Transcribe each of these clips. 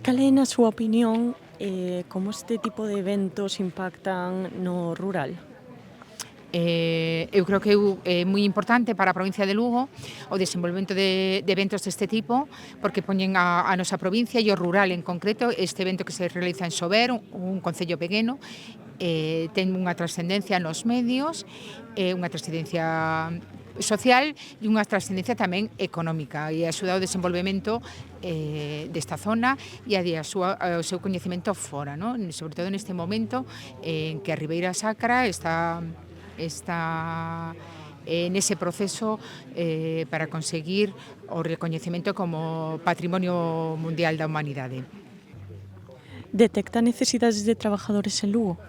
Cal é, na súa opinión, como este tipo de eventos impactan no rural? Eu creo que é moi importante para a provincia de Lugo o desenvolvemento de eventos deste tipo, porque poñen a nosa provincia e o rural en concreto. Este evento que se realiza en Sober, un concello pequeno, ten unha trascendencia nos medios, unha trascendencia social e unha trascendencia tamén económica, e axuda ao desenvolvemento desta zona e ao seu coñecemento fora, non? Sobre todo neste momento en que a Ribeira Sacra está nese proceso para conseguir o recoñecemento como Patrimonio Mundial da Humanidade. Detecta necesidades de trabajadores en Lugo?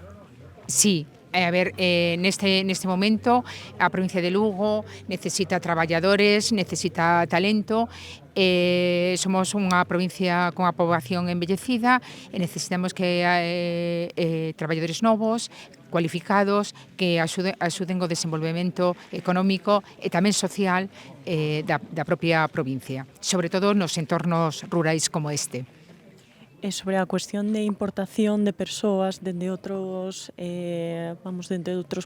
Sí, a ver, neste momento a provincia de Lugo necesita traballadores, necesita talento. Somos unha provincia con a poboación envellecida e necesitamos que traballadores novos, cualificados, que axuden o desenvolvemento económico e tamén social da propia provincia, sobre todo nos entornos rurais como este. E sobre a cuestión de importación de persoas dende outros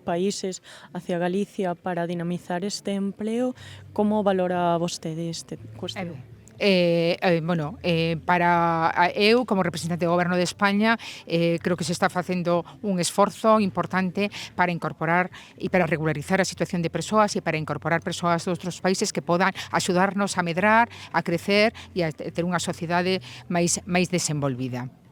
países hacia Galicia para dinamizar este empleo, como valora vostede este cuestión? Eu, como representante do Goberno de España, creo que se está facendo un esforzo importante para incorporar e para regularizar a situación de persoas e para incorporar persoas de outros países que podan axudarnos a medrar, a crecer e a ter unha sociedade máis desenvolvida.